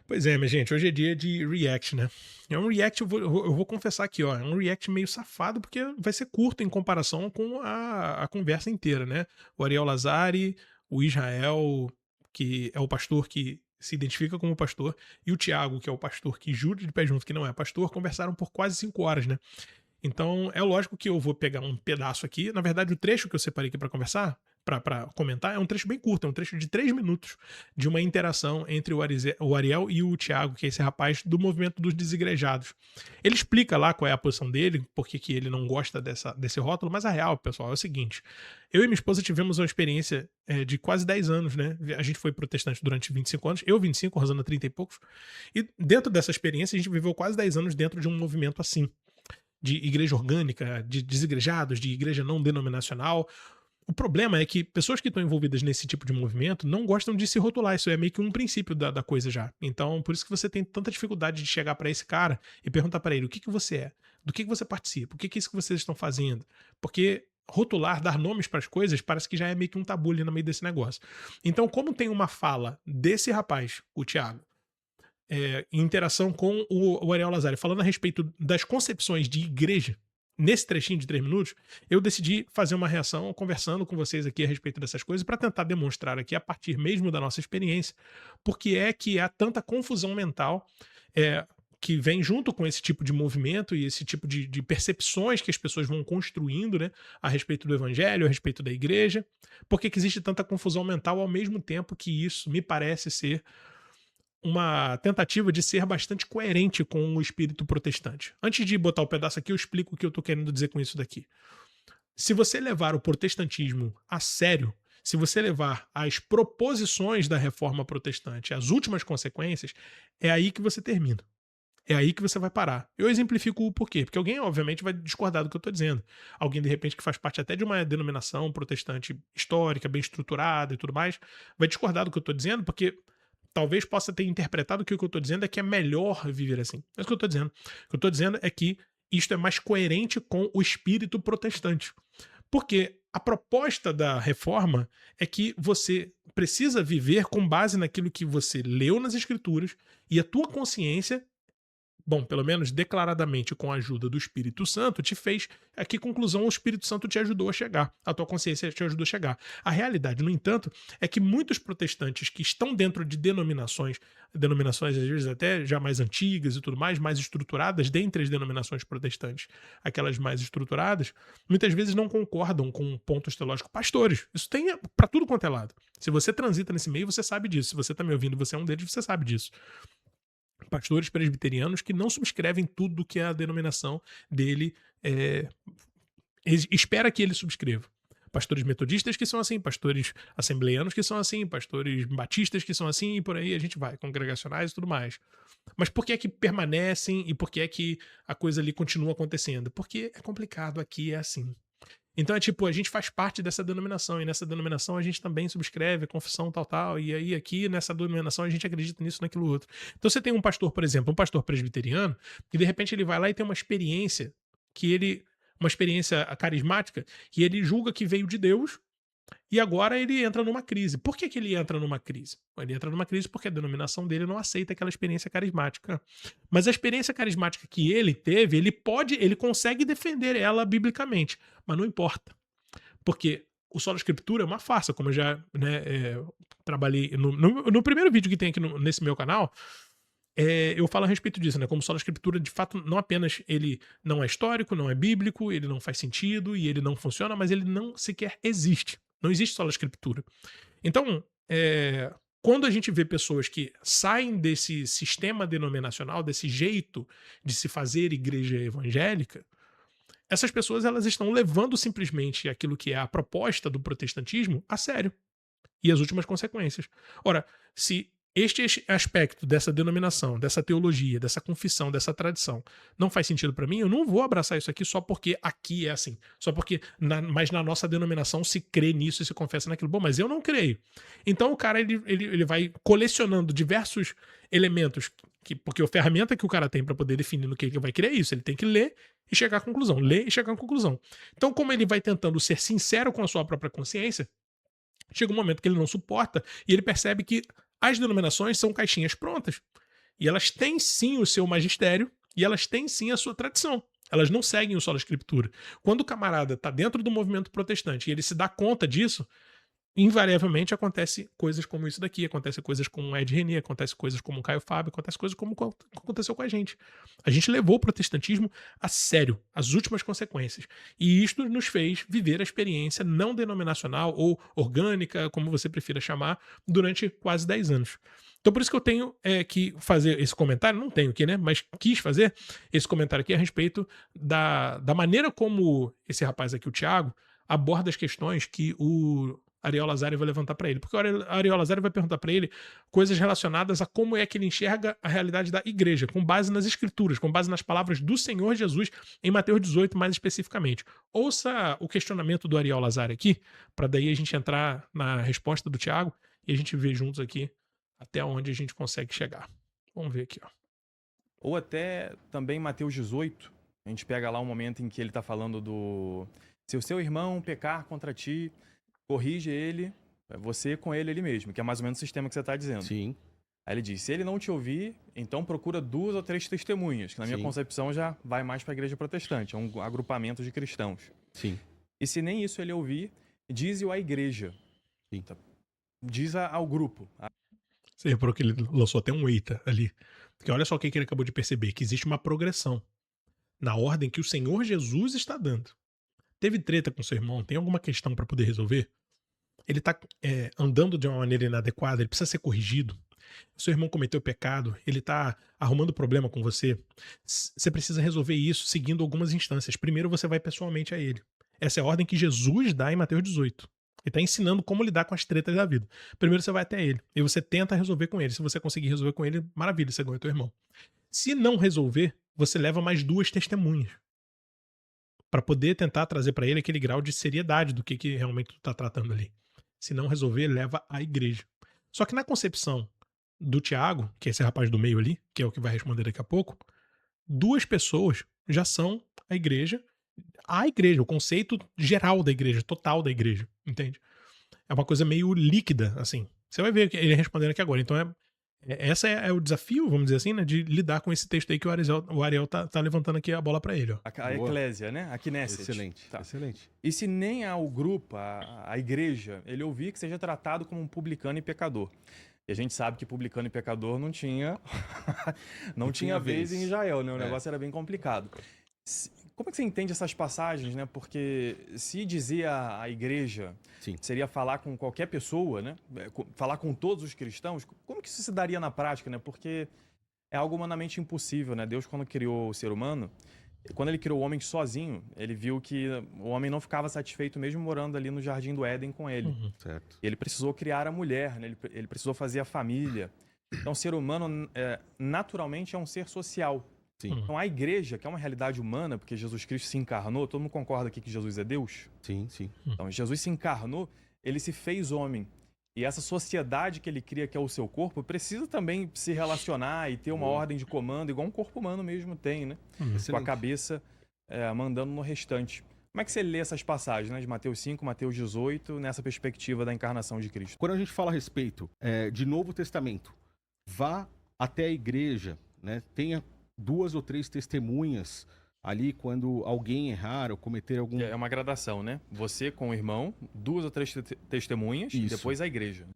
Pois é, minha gente, hoje é dia de react, né? É um react, eu vou confessar aqui, ó, é um react meio safado, porque vai ser curto em comparação com a conversa inteira, né? O Ariel Lazari, o Israel, que é o pastor que se identifica como pastor, e o Tiago, que é o pastor que jura de pé junto que não é pastor, conversaram por quase 5 horas, né? Então, é lógico que eu vou pegar um pedaço aqui. Na verdade, o trecho que eu separei aqui para conversar, para comentar, é um trecho bem curto, é um trecho de 3 minutos de uma interação entre o Ariel e o Thiago, que é esse rapaz do movimento dos desigrejados. Ele explica lá qual é a posição dele, por que ele não gosta desse rótulo, mas a real, pessoal, é o seguinte: eu e minha esposa tivemos uma experiência de quase 10 anos, né? A gente foi protestante durante 25 anos, eu 25, Rosana 30 e poucos, e dentro dessa experiência a gente viveu quase 10 anos dentro de um movimento assim de igreja orgânica, de desigrejados, de igreja não denominacional. O problema é que pessoas que estão envolvidas nesse tipo de movimento não gostam de se rotular, isso é meio que um princípio da coisa já. Então, por isso que você tem tanta dificuldade de chegar para esse cara e perguntar para ele o que você é, do que você participa, o que é isso que vocês estão fazendo. Porque rotular, dar nomes para as coisas, parece que já é meio que um tabu ali no meio desse negócio. Então, como tem uma fala desse rapaz, o Thiago, em interação com o Ariel Lazari, falando a respeito das concepções de igreja, nesse trechinho de 3 minutos, eu decidi fazer uma reação conversando com vocês aqui a respeito dessas coisas para tentar demonstrar aqui, a partir mesmo da nossa experiência, porque é que há tanta confusão mental que vem junto com esse tipo de movimento e esse tipo de percepções que as pessoas vão construindo, né, a respeito do evangelho, a respeito da igreja, porque que existe tanta confusão mental ao mesmo tempo que isso me parece ser uma tentativa de ser bastante coerente com o espírito protestante. Antes de botar o pedaço aqui, eu explico o que eu estou querendo dizer com isso daqui. Se você levar o protestantismo a sério, se você levar as proposições da reforma protestante, as últimas consequências, é aí que você termina. É aí que você vai parar. Eu exemplifico o porquê. Porque alguém, obviamente, vai discordar do que eu estou dizendo. Alguém, de repente, que faz parte até de uma denominação protestante histórica, bem estruturada e tudo mais, vai discordar do que eu estou dizendo, porque talvez possa ter interpretado que o que eu estou dizendo é que é melhor viver assim. Não é isso que eu estou dizendo. O que eu estou dizendo é que isto é mais coerente com o espírito protestante. Porque a proposta da reforma é que você precisa viver com base naquilo que você leu nas escrituras e a tua consciência, bom, pelo menos declaradamente com a ajuda do Espírito Santo, te fez a que conclusão o Espírito Santo te ajudou a chegar, a tua consciência te ajudou a chegar. A realidade, no entanto, é que muitos protestantes que estão dentro de denominações às vezes até já mais antigas e tudo mais estruturadas, dentre as denominações protestantes, aquelas mais estruturadas, muitas vezes não concordam com pontos teológicos. Pastores, isso tem para tudo quanto é lado. Se você transita nesse meio, você sabe disso. Se você está me ouvindo e você é um deles, você sabe disso. Pastores presbiterianos que não subscrevem tudo que a denominação dele espera que ele subscreva. Pastores metodistas que são assim, pastores assembleianos que são assim, pastores batistas que são assim, e por aí a gente vai, congregacionais e tudo mais. Mas por que é que permanecem e por que é que a coisa ali continua acontecendo? Porque é complicado, aqui é assim. Então é tipo, a gente faz parte dessa denominação, e nessa denominação a gente também subscreve a confissão tal, tal, e aí aqui nessa denominação a gente acredita nisso, naquilo outro. Então você tem um pastor, por exemplo, um pastor presbiteriano, que de repente ele vai lá e tem uma experiência uma experiência carismática, que ele julga que veio de Deus, e agora ele entra numa crise. Por que ele entra numa crise? Ele entra numa crise porque a denominação dele não aceita aquela experiência carismática. Mas a experiência carismática que ele teve, ele consegue defender ela biblicamente, mas não importa. Porque o Sola Escritura é uma farsa, como eu já trabalhei no primeiro vídeo que tem aqui nesse meu canal. Eu falo a respeito disso, né? Como Sola Escritura, de fato, não apenas ele não é histórico, não é bíblico, ele não faz sentido e ele não funciona, mas ele não sequer existe. Não existe Sola Escritura. Então, quando a gente vê pessoas que saem desse sistema denominacional, desse jeito de se fazer igreja evangélica, essas pessoas elas estão levando simplesmente aquilo que é a proposta do protestantismo a sério e as últimas consequências. Ora, se este aspecto dessa denominação, dessa teologia, dessa confissão, dessa tradição não faz sentido para mim, eu não vou abraçar isso aqui só porque aqui é assim, só porque mas na nossa denominação se crê nisso e se confessa naquilo. Bom, mas eu não creio. Então o cara ele vai colecionando diversos elementos porque a ferramenta que o cara tem para poder definir no que ele vai crer é isso, ele tem que ler e chegar à conclusão, ler e chegar à conclusão. Então, como ele vai tentando ser sincero com a sua própria consciência, chega um momento que ele não suporta e ele percebe que as denominações são caixinhas prontas. E elas têm sim o seu magistério e elas têm sim a sua tradição. Elas não seguem o só da escritura. Quando o camarada está dentro do movimento protestante e ele se dá conta disso, invariavelmente acontece coisas como isso daqui, acontece coisas com o Ed René, acontece coisas como o Caio Fábio, acontece coisas como aconteceu com a gente. A gente levou o protestantismo a sério, as últimas consequências. E isto nos fez viver a experiência não denominacional ou orgânica, como você prefira chamar, durante quase 10 anos. Então por isso que eu tenho que fazer esse comentário, não tenho aqui, né? Mas quis fazer esse comentário aqui a respeito da maneira como esse rapaz aqui, o Thiago, aborda as questões que o Ariel Lazari vai levantar para ele. Porque o Ariel Lazari vai perguntar para ele coisas relacionadas a como é que ele enxerga a realidade da igreja, com base nas escrituras, com base nas palavras do Senhor Jesus em Mateus 18, mais especificamente. Ouça o questionamento do Ariel Lazari aqui, para daí a gente entrar na resposta do Tiago e a gente ver juntos aqui até onde a gente consegue chegar. Vamos ver aqui, ó. Ou até também Mateus 18, a gente pega lá um momento em que ele está falando do... Se o seu irmão pecar contra ti, corrige ele, você com ele mesmo, que é mais ou menos o sistema que você está dizendo. Sim. Aí ele diz, se ele não te ouvir, então procura 2 ou 3 testemunhas, que na minha Sim. concepção já vai mais para a igreja protestante, é um agrupamento de cristãos. Sim. E se nem isso ele ouvir, dize-o à igreja. Sim. Diz ao grupo. Você reparou que ele lançou até um eita ali. Porque olha só o que ele acabou de perceber, que existe uma progressão na ordem que o Senhor Jesus está dando. Teve treta com seu irmão, tem alguma questão para poder resolver? Ele tá andando de uma maneira inadequada, ele precisa ser corrigido. Seu irmão cometeu pecado, ele tá arrumando problema com você. Você precisa resolver isso seguindo algumas instâncias. Primeiro você vai pessoalmente a ele. Essa é a ordem que Jesus dá em Mateus 18. Ele está ensinando como lidar com as tretas da vida. Primeiro você vai até ele e você tenta resolver com ele. Se você conseguir resolver com ele, maravilha, você ganha teu irmão. Se não resolver, você leva mais 2 testemunhas para poder tentar trazer para ele aquele grau de seriedade do que realmente tu tá tratando ali. Se não resolver, leva à igreja. Só que na concepção do Tiago, que é esse rapaz do meio ali, que é o que vai responder daqui a pouco, 2 pessoas já são a igreja, o conceito geral da igreja, total da igreja, entende? É uma coisa meio líquida, assim. Você vai ver ele respondendo aqui agora. Então essa é o desafio, vamos dizer assim, né, de lidar com esse texto aí que o Ariel tá levantando aqui a bola para ele, ó. A eclésia, né? A Knesset. Excelente, Tá. excelente. E se nem ao grupo, a igreja, ele ouvir que seja tratado como um publicano e pecador. E a gente sabe que publicano e pecador não tinha não tinha vez em Israel, né? O negócio era bem complicado. Como é que você entende essas passagens, né? Porque se dizer a igreja Sim. seria falar com qualquer pessoa, né? Falar com todos os cristãos, como que isso se daria na prática, né? Porque é algo humanamente impossível, né? Deus, quando criou o ser humano, quando ele criou o homem sozinho, ele viu que o homem não ficava satisfeito mesmo morando ali no Jardim do Éden com ele. Uhum. Certo. Ele precisou criar a mulher, né? Ele precisou fazer a família. Então, o ser humano, naturalmente, é um ser social. Sim. Então, a igreja, que é uma realidade humana, porque Jesus Cristo se encarnou, todo mundo concorda aqui que Jesus é Deus? Sim, sim. Então, Jesus se encarnou, ele se fez homem. E essa sociedade que ele cria, que é o seu corpo, precisa também se relacionar e ter uma ordem de comando, igual um corpo humano mesmo tem, né? Com a cabeça mandando no restante. Como é que você lê essas passagens, né? De Mateus 5, Mateus 18, nessa perspectiva da encarnação de Cristo? Quando a gente fala a respeito de Novo Testamento, vá até a igreja, né? Tenha 2 ou 3 testemunhas ali quando alguém errar ou cometer algum... É uma gradação, né? Você com o irmão, 2 ou 3 testemunhas, e depois a igreja.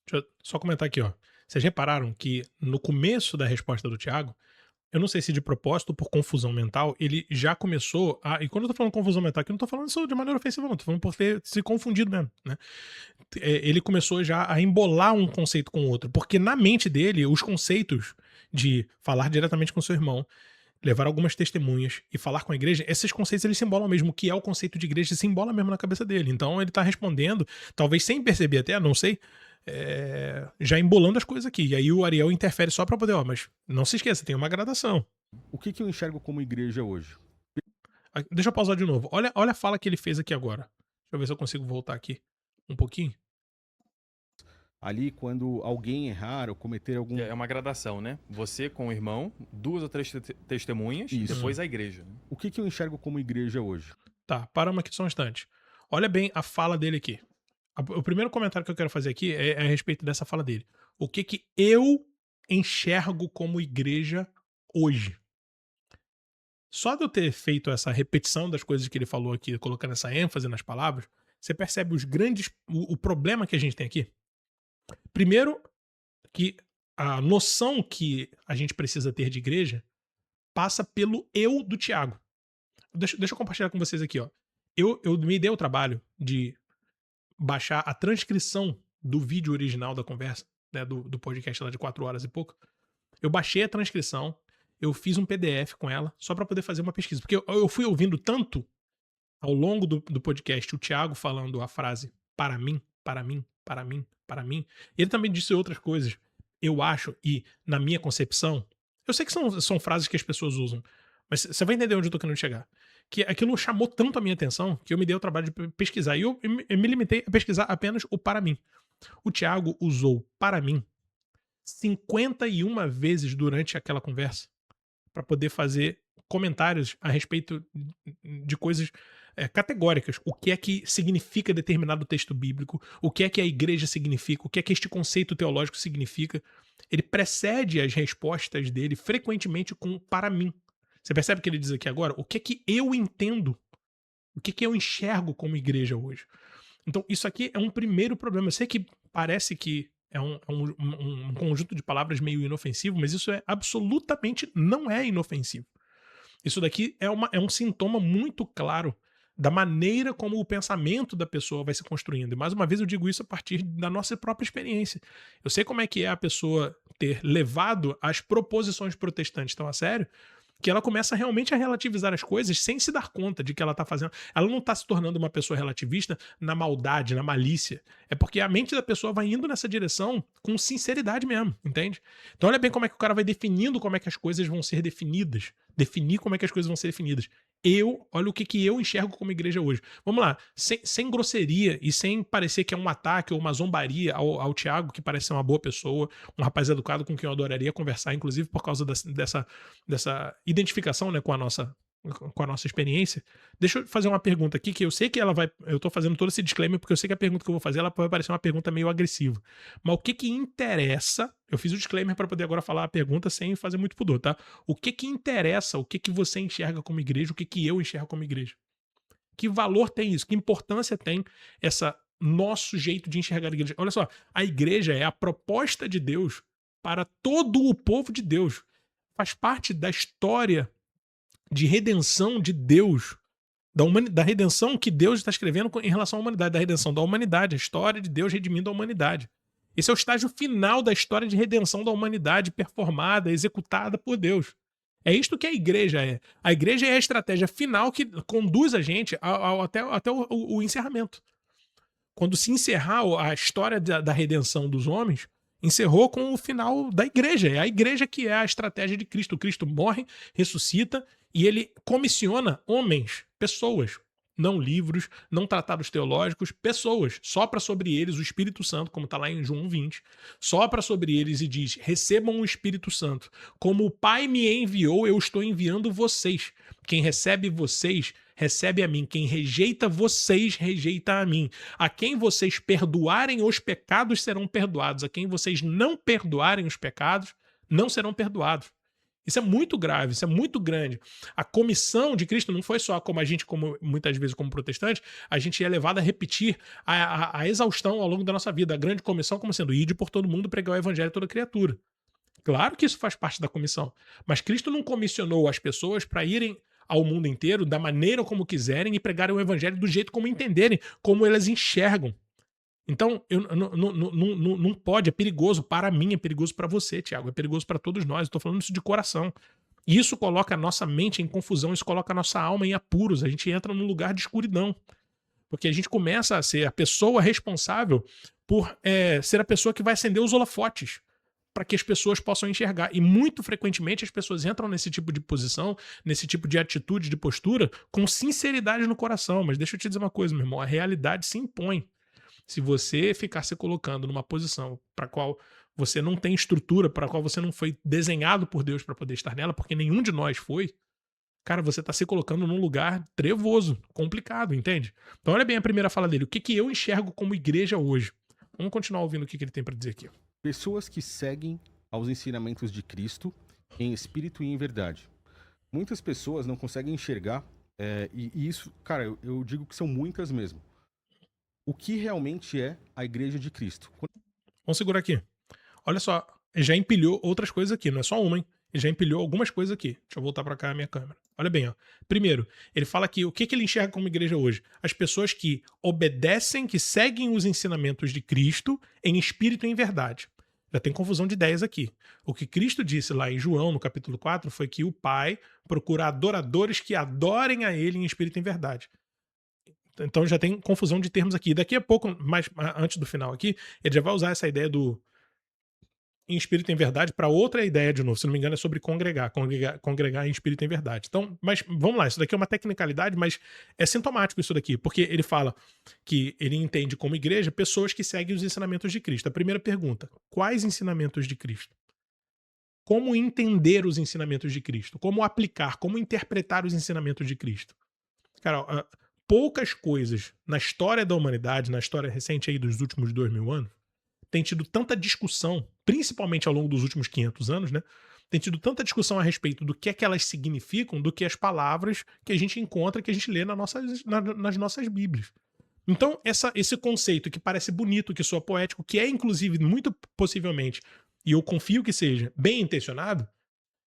Deixa eu só comentar aqui, ó. Vocês repararam que no começo da resposta do Thiago, eu não sei se de propósito ou por confusão mental, ele já começou a... E quando eu tô falando confusão mental aqui, eu não tô falando isso de maneira ofensiva, não. Tô falando por ter se confundido mesmo, né? Ele começou já a embolar um conceito com o outro. Porque na mente dele, os conceitos de falar diretamente com seu irmão, levar algumas testemunhas e falar com a igreja, esses conceitos eles se embolam mesmo. O que é o conceito de igreja se embola mesmo na cabeça dele. Então ele tá respondendo, talvez sem perceber até, não sei, já embolando as coisas aqui. E aí o Ariel interfere só pra poder, mas não se esqueça, tem uma gradação. O que eu enxergo como igreja hoje? Deixa eu pausar de novo. Olha a fala que ele fez aqui agora. Deixa eu ver se eu consigo voltar aqui um pouquinho. Ali, quando alguém errar ou cometer algum... É uma gradação, né? Você com o irmão, 2 ou 3 testemunhas, e depois a igreja. O que eu enxergo como igreja hoje? Tá, paramos aqui só um instante. Olha bem a fala dele aqui. O primeiro comentário que eu quero fazer aqui é a respeito dessa fala dele. O que eu enxergo como igreja hoje? Só de eu ter feito essa repetição das coisas que ele falou aqui, colocando essa ênfase nas palavras, você percebe o problema que a gente tem aqui? Primeiro, que a noção que a gente precisa ter de igreja passa pelo eu do Tiago. Deixa eu compartilhar com vocês aqui, ó. Eu me dei o trabalho de baixar a transcrição do vídeo original da conversa, né, do podcast lá de 4 horas e pouco. Eu baixei a transcrição, eu fiz um PDF com ela, só para poder fazer uma pesquisa. Porque eu fui ouvindo tanto ao longo do podcast o Thiago falando a frase para mim, para mim, para mim, para mim. E ele também disse outras coisas. Eu acho, e na minha concepção, eu sei que são frases que as pessoas usam, mas você vai entender onde eu tô querendo chegar. Que aquilo chamou tanto a minha atenção que eu me dei o trabalho de pesquisar. E eu me limitei a pesquisar apenas o para mim. O Thiago usou para mim 51 vezes durante aquela conversa para poder fazer comentários a respeito de coisas categóricas. O que é que significa determinado texto bíblico, o que é que a igreja significa, o que é que este conceito teológico significa. Ele precede as respostas dele frequentemente com para mim. Você percebe o que ele diz aqui agora? O que é que eu entendo? O que é que eu enxergo como igreja hoje? Então, isso aqui é um primeiro problema. Eu sei que parece que é um conjunto de palavras meio inofensivo, mas isso absolutamente não é inofensivo. Isso daqui é um sintoma muito claro da maneira como o pensamento da pessoa vai se construindo. E mais uma vez eu digo isso a partir da nossa própria experiência. Eu sei como é que é a pessoa ter levado as proposições protestantes tão a sério, que ela começa realmente a relativizar as coisas sem se dar conta de que ela está fazendo. Ela não está se tornando uma pessoa relativista na maldade, na malícia. É porque a mente da pessoa vai indo nessa direção com sinceridade mesmo, entende? Então olha bem como é que o cara vai definindo como é que as coisas vão ser definidas. Definir como é que as coisas vão ser definidas. Olha o que eu enxergo como igreja hoje. Vamos lá, sem grosseria e sem parecer que é um ataque ou uma zombaria ao Thiago, que parece ser uma boa pessoa, um rapaz educado com quem eu adoraria conversar, inclusive por causa dessa identificação, né, com a nossa experiência. Deixa eu fazer uma pergunta aqui, que eu sei que eu tô fazendo todo esse disclaimer porque eu sei que a pergunta que eu vou fazer ela pode parecer uma pergunta meio agressiva. Mas o que interessa? Eu fiz o disclaimer para poder agora falar a pergunta sem fazer muito pudor, tá? O que interessa? O que você enxerga como igreja? O que eu enxergo como igreja? Que valor tem isso? Que importância tem essa nosso jeito de enxergar a igreja? Olha só, a igreja é a proposta de Deus para todo o povo de Deus. Faz parte da história de redenção de Deus, da redenção que Deus está escrevendo em relação à humanidade, da redenção da humanidade, a história de Deus redimindo a humanidade. Esse é o estágio final da história de redenção da humanidade performada, executada por Deus. É isto que a igreja é. A igreja é a estratégia final que conduz a gente até o encerramento. Quando se encerrar a história da redenção dos homens, encerrou com o final da igreja. É a igreja que é a estratégia de Cristo. Cristo morre, ressuscita e ele comissiona homens, pessoas, não livros, não tratados teológicos, pessoas. Sopra sobre eles o Espírito Santo, como está lá em João 20. Sopra sobre eles e diz: recebam o Espírito Santo. Como o Pai me enviou, eu estou enviando vocês. Quem recebe vocês, recebe a mim. Quem rejeita vocês, rejeita a mim. A quem vocês perdoarem os pecados, serão perdoados. A quem vocês não perdoarem os pecados, não serão perdoados. Isso é muito grave, isso é muito grande. A comissão de Cristo não foi só como a gente, como muitas vezes como protestante, a gente é levado a repetir a exaustão ao longo da nossa vida. A grande comissão como sendo: ide por todo mundo, pregar o evangelho a toda criatura. Claro que isso faz parte da comissão, mas Cristo não comissionou as pessoas para irem ao mundo inteiro da maneira como quiserem e pregarem o evangelho do jeito como entenderem, como elas enxergam. Então, não pode, é perigoso para mim, é perigoso para você, Thiago, é perigoso para todos nós, eu tô falando isso de coração. E isso coloca a nossa mente em confusão, isso coloca a nossa alma em apuros, a gente entra num lugar de escuridão. Porque a gente começa a ser a pessoa responsável por ser a pessoa que vai acender os holofotes para que as pessoas possam enxergar. E muito frequentemente as pessoas entram nesse tipo de posição, nesse tipo de atitude, de postura, com sinceridade no coração. Mas deixa eu te dizer uma coisa, meu irmão, a realidade se impõe. Se você ficar se colocando numa posição para a qual você não tem estrutura, para a qual você não foi desenhado por Deus para poder estar nela, porque nenhum de nós foi, cara, você está se colocando num lugar trevoso, complicado, entende? Então olha bem a primeira fala dele. O que eu enxergo como igreja hoje? Vamos continuar ouvindo o que ele tem para dizer aqui. Pessoas que seguem aos ensinamentos de Cristo em espírito e em verdade. Muitas pessoas não conseguem enxergar, e isso, cara, eu digo que são muitas mesmo. O que realmente é a Igreja de Cristo? Vamos segurar aqui. Olha só, ele já empilhou outras coisas aqui, não é só uma, hein? Ele já empilhou algumas coisas aqui. Deixa eu voltar pra cá a minha câmera. Olha bem, ó. Primeiro, ele fala que o que ele enxerga como igreja hoje? As pessoas que obedecem, que seguem os ensinamentos de Cristo em espírito e em verdade. Já tem confusão de ideias aqui. O que Cristo disse lá em João, no capítulo 4, foi que o Pai procura adoradores que adorem a Ele em espírito e em verdade. Então já tem confusão de termos aqui. Daqui a pouco, mais antes do final aqui, ele já vai usar essa ideia do em espírito e em verdade para outra ideia de novo. Se não me engano, é sobre congregar em espírito e em verdade. Então, mas vamos lá, isso daqui é uma tecnicalidade, mas é sintomático isso daqui, porque ele fala que ele entende como igreja pessoas que seguem os ensinamentos de Cristo. A primeira pergunta: quais ensinamentos de Cristo? Como entender os ensinamentos de Cristo? Como aplicar, como interpretar os ensinamentos de Cristo? Cara, poucas coisas na história da humanidade, na história recente aí dos últimos 2000 anos, tem tido tanta discussão, principalmente ao longo dos últimos 500 anos, né? Tem tido tanta discussão a respeito do que é que elas significam do que as palavras que a gente encontra, que a gente lê nas nossas Bíblias. Então, esse conceito que parece bonito, que soa poético, que é inclusive muito possivelmente, e eu confio que seja, bem intencionado,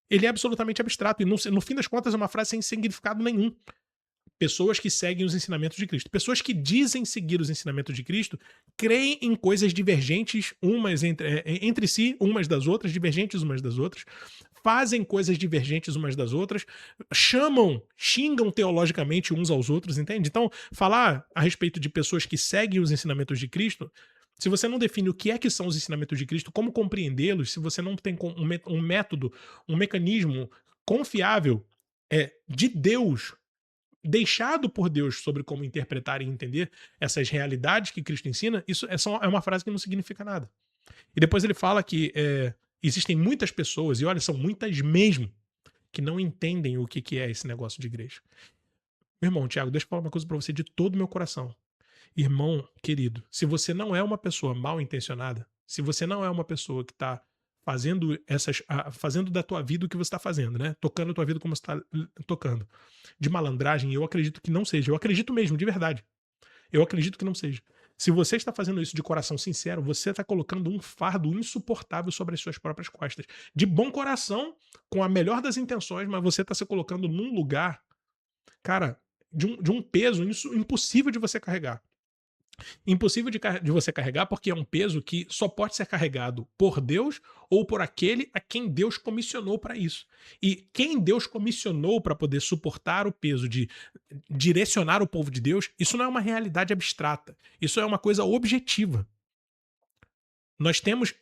ele é absolutamente abstrato e no fim das contas é uma frase sem significado nenhum. Pessoas que seguem os ensinamentos de Cristo. Pessoas que dizem seguir os ensinamentos de Cristo creem em coisas divergentes umas entre si, umas das outras, divergentes umas das outras, fazem coisas divergentes umas das outras, xingam teologicamente uns aos outros, entende? Então, falar a respeito de pessoas que seguem os ensinamentos de Cristo, se você não define o que é que são os ensinamentos de Cristo, como compreendê-los, se você não tem um método, um mecanismo confiável de Deus, deixado por Deus sobre como interpretar e entender essas realidades que Cristo ensina, isso é uma frase que não significa nada. E depois ele fala que existem muitas pessoas, e olha, são muitas mesmo, que não entendem o que é esse negócio de igreja. Meu irmão, Tiago, deixa eu falar uma coisa pra você de todo o meu coração. Irmão querido, se você não é uma pessoa mal intencionada, se você não é uma pessoa que tá fazendo da tua vida o que você está fazendo, né? Tocando a tua vida como você está tocando. De malandragem, eu acredito que não seja. Eu acredito mesmo, de verdade. Eu acredito que não seja. Se você está fazendo isso de coração sincero, você está colocando um fardo insuportável sobre as suas próprias costas. De bom coração, com a melhor das intenções, mas você está se colocando num lugar, cara, de um peso impossível de você carregar. Impossível de você carregar porque é um peso que só pode ser carregado por Deus ou por aquele a quem Deus comissionou para isso. E quem Deus comissionou para poder suportar o peso de direcionar o povo de Deus, isso não é uma realidade abstrata. Isso é uma coisa objetiva. Nós temos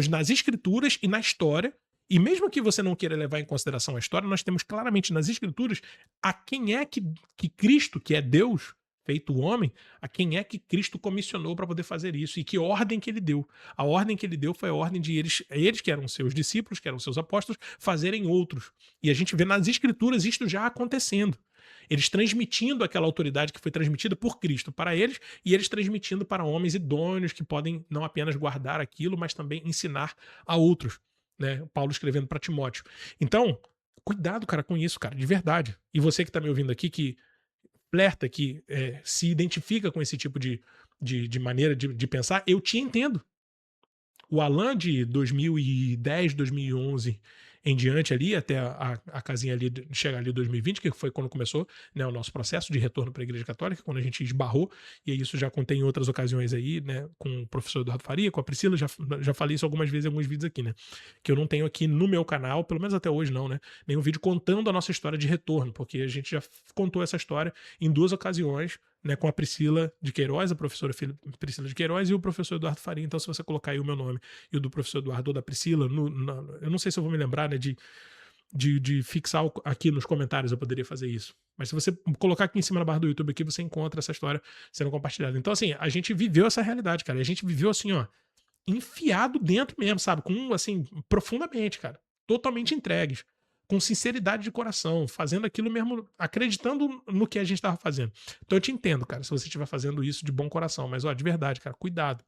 nas escrituras e na história, e mesmo que você não queira levar em consideração a história, nós temos claramente nas escrituras a quem é que Cristo, que é Deus, feito homem, a quem é que Cristo comissionou para poder fazer isso e que ordem que ele deu. A ordem que ele deu foi a ordem de eles que eram seus discípulos, que eram seus apóstolos, fazerem outros. E a gente vê nas escrituras isto já acontecendo. Eles transmitindo aquela autoridade que foi transmitida por Cristo para eles e eles transmitindo para homens idôneos que podem não apenas guardar aquilo, mas também ensinar a outros. Né? Paulo escrevendo para Timóteo. Então, cuidado, cara, com isso, cara, de verdade. E você que está me ouvindo aqui, que flerta, que se identifica com esse tipo de maneira de pensar, eu te entendo. O Alan de 2010, 2011 em diante ali, até a casinha ali, chegar ali em 2020, que foi quando começou, né, o nosso processo de retorno para a Igreja Católica, quando a gente esbarrou, e isso já contei em outras ocasiões aí, né, com o professor Eduardo Faria, com a Priscila, já falei isso algumas vezes em alguns vídeos aqui, né, que eu não tenho aqui no meu canal, pelo menos até hoje não, né, nenhum vídeo contando a nossa história de retorno, porque a gente já contou essa história em 2 ocasiões, né, com a Priscila de Queiroz, a professora Priscila de Queiroz e o professor Eduardo Faria. Então, se você colocar aí o meu nome e o do professor Eduardo ou da Priscila, eu não sei se eu vou me lembrar, né, de fixar aqui nos comentários, eu poderia fazer isso. Mas se você colocar aqui em cima na barra do YouTube, aqui você encontra essa história sendo compartilhada. Então, assim, a gente viveu essa realidade, cara. A gente viveu assim, ó, enfiado dentro mesmo, sabe? Com, assim, profundamente, cara. Totalmente entregues. Com sinceridade de coração, fazendo aquilo mesmo, acreditando no que a gente estava fazendo. Então eu te entendo, cara, se você estiver fazendo isso de bom coração, mas ó, de verdade, cara, cuidado,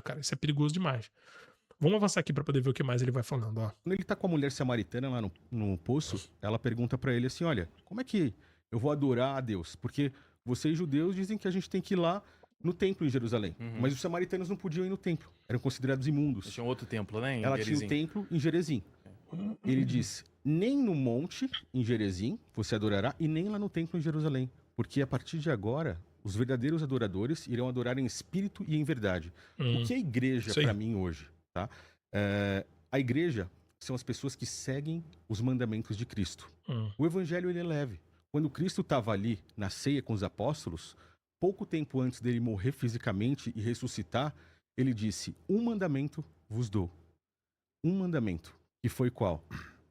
cara, isso é perigoso demais. Vamos avançar aqui para poder ver o que mais ele vai falando, ó. Quando ele tá com a mulher samaritana lá no poço, ela pergunta pra ele assim, olha, como é que eu vou adorar a Deus? Porque vocês judeus dizem que a gente tem que ir lá no templo em Jerusalém. Mas os samaritanos não podiam ir no templo, eram considerados imundos. Tinha outro templo, né? Ela tinha o templo em Gerezim. Ele diz, nem no monte em Gerezim você adorará e nem lá no templo em Jerusalém. Porque a partir de agora, os verdadeiros adoradores irão adorar em espírito e em verdade. O que é igreja para mim hoje? Tá? A igreja são as pessoas que seguem os mandamentos de Cristo. O evangelho ele é leve. Quando Cristo estava ali na ceia com os apóstolos, pouco tempo antes dele morrer fisicamente e ressuscitar, ele disse, um mandamento vos dou. Um mandamento. E foi qual?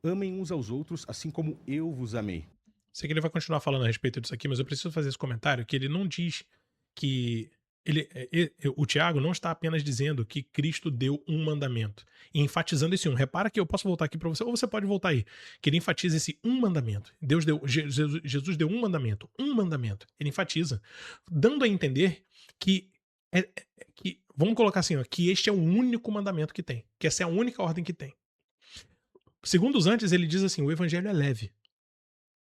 Amem uns aos outros assim como eu vos amei. Sei que ele vai continuar falando a respeito disso aqui, mas eu preciso fazer esse comentário, que ele não diz que... o Tiago não está apenas dizendo que Cristo deu um mandamento, e enfatizando esse um. Repara que eu posso voltar aqui para você, ou você pode voltar aí, que ele enfatiza esse um mandamento. Jesus deu um mandamento. Ele enfatiza, dando a entender que, vamos colocar assim, ó, que este é o único mandamento que tem, que essa é a única ordem que tem. Segundo os antes, ele diz assim, o evangelho é leve.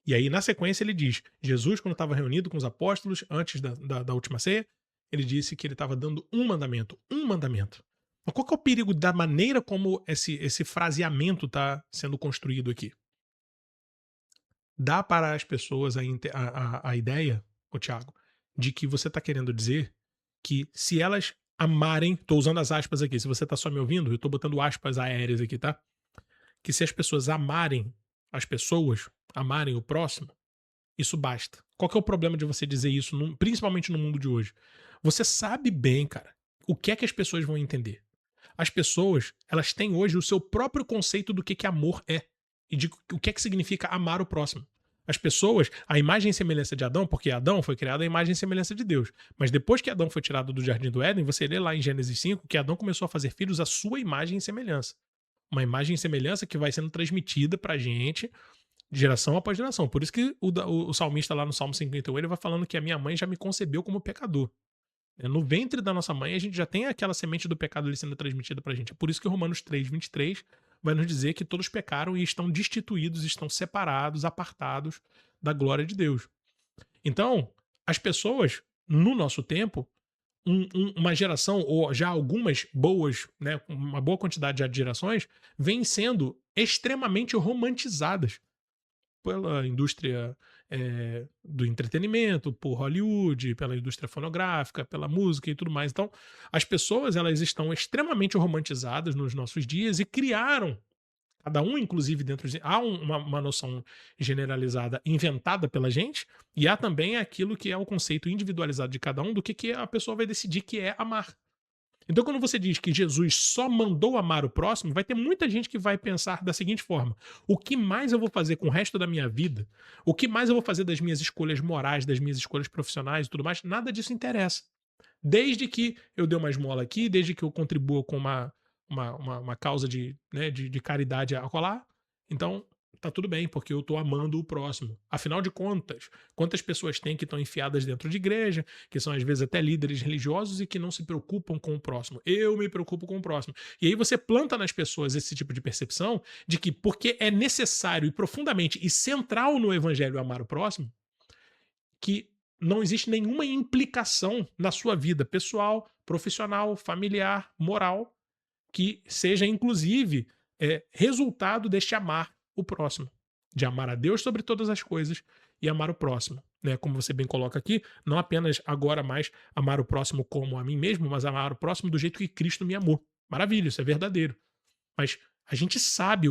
E aí, na sequência, ele diz, Jesus, quando estava reunido com os apóstolos, antes da última ceia, ele disse que ele estava dando um mandamento. Mas qual que é o perigo da maneira como esse fraseamento está sendo construído aqui? Dá para as pessoas a ideia, Tiago, de que você está querendo dizer que se elas amarem, estou usando as aspas aqui, se você está só me ouvindo, eu estou botando aspas aéreas aqui, tá? Que se as pessoas amarem o próximo, isso basta. Qual que é o problema de você dizer isso, principalmente no mundo de hoje? Você sabe bem, cara, o que é que as pessoas vão entender. As pessoas, elas têm hoje o seu próprio conceito do que amor é. E de o que é que significa amar o próximo. As pessoas, a imagem e semelhança de Adão, porque Adão foi criado à imagem e semelhança de Deus. Mas depois que Adão foi tirado do Jardim do Éden, você lê lá em Gênesis 5 que Adão começou a fazer filhos à sua imagem e semelhança. Uma imagem e semelhança que vai sendo transmitida pra gente geração após geração. Por isso que o salmista lá no Salmo 51, ele vai falando que a minha mãe já me concebeu como pecador. No ventre da nossa mãe, a gente já tem aquela semente do pecado ali sendo transmitida pra gente. É por isso que Romanos 3:23 vai nos dizer que todos pecaram e estão destituídos, estão separados, apartados da glória de Deus. Então, as pessoas, no nosso tempo, uma geração, ou já algumas boas, né, uma boa quantidade de gerações, vêm sendo extremamente romantizadas pela indústria do entretenimento, por Hollywood, pela indústria fonográfica, pela música e tudo mais. Então, as pessoas, elas estão extremamente romantizadas nos nossos dias e criaram, cada um inclusive dentro de... Há uma noção generalizada inventada pela gente, e há também aquilo que é o conceito individualizado de cada um do que a pessoa vai decidir que é amar. Então, quando você diz que Jesus só mandou amar o próximo, vai ter muita gente que vai pensar da seguinte forma: o que mais eu vou fazer com o resto da minha vida? O que mais eu vou fazer das minhas escolhas morais, das minhas escolhas profissionais e tudo mais? Nada disso interessa. Desde que eu dê uma esmola aqui, desde que eu contribua com uma causa de caridade a rolar, então tá tudo bem, porque eu tô amando o próximo. Afinal de contas, quantas pessoas tem que estão enfiadas dentro de igreja, que são às vezes até líderes religiosos e que não se preocupam com o próximo. Eu me preocupo com o próximo. E aí você planta nas pessoas esse tipo de percepção de que porque é necessário e profundamente e central no evangelho amar o próximo, que não existe nenhuma implicação na sua vida pessoal, profissional, familiar, moral, que seja inclusive resultado deste amar o próximo, de amar a Deus sobre todas as coisas e amar o próximo, né? Como você bem coloca aqui, não apenas agora mais amar o próximo como a mim mesmo, mas amar o próximo do jeito que Cristo me amou. Maravilha, isso é verdadeiro. Mas a gente sabe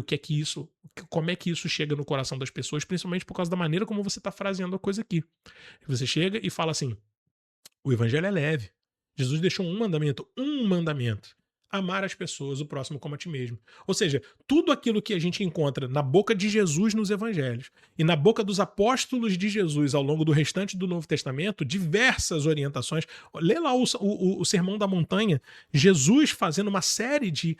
como é que isso chega no coração das pessoas, principalmente por causa da maneira como você está fraseando a coisa aqui. Você chega e fala assim: o evangelho é leve. Jesus deixou um mandamento. Amar as pessoas, o próximo como a ti mesmo. Ou seja, tudo aquilo que a gente encontra na boca de Jesus nos evangelhos e na boca dos apóstolos de Jesus ao longo do restante do Novo Testamento, diversas orientações. Lê lá o Sermão da Montanha, Jesus fazendo uma série de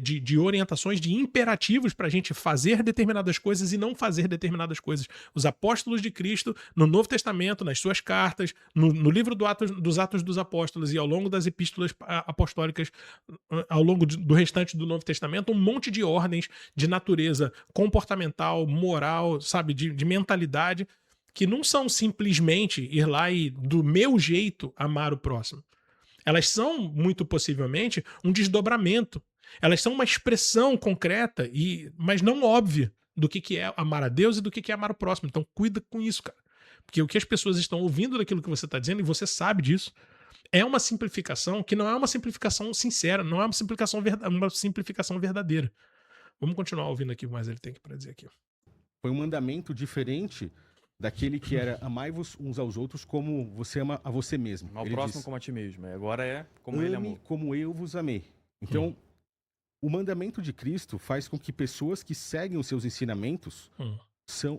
de orientações, de imperativos para a gente fazer determinadas coisas e não fazer determinadas coisas. Os apóstolos de Cristo, no Novo Testamento, nas suas cartas, no livro dos Atos dos Apóstolos e ao longo das epístolas apostólicas, ao longo do restante do Novo Testamento, um monte de ordens de natureza comportamental, moral, sabe, de mentalidade, que não são simplesmente ir lá e, do meu jeito, amar o próximo. Elas são, muito possivelmente, um desdobramento. Elas são uma expressão concreta, mas não óbvia, do que é amar a Deus e do que é amar o próximo. Então, cuida com isso, cara. Porque o que as pessoas estão ouvindo daquilo que você está dizendo, e você sabe disso, é uma simplificação que não é uma simplificação sincera, não é uma simplificação verdadeira. Vamos continuar ouvindo aqui o que mais ele tem para dizer aqui. Foi um mandamento diferente daquele que era amai-vos uns aos outros como você ama a você mesmo. Ao próximo como a ti mesmo. Agora é como ele amou. Como eu vos amei. Então, o mandamento de Cristo faz com que pessoas que seguem os seus ensinamentos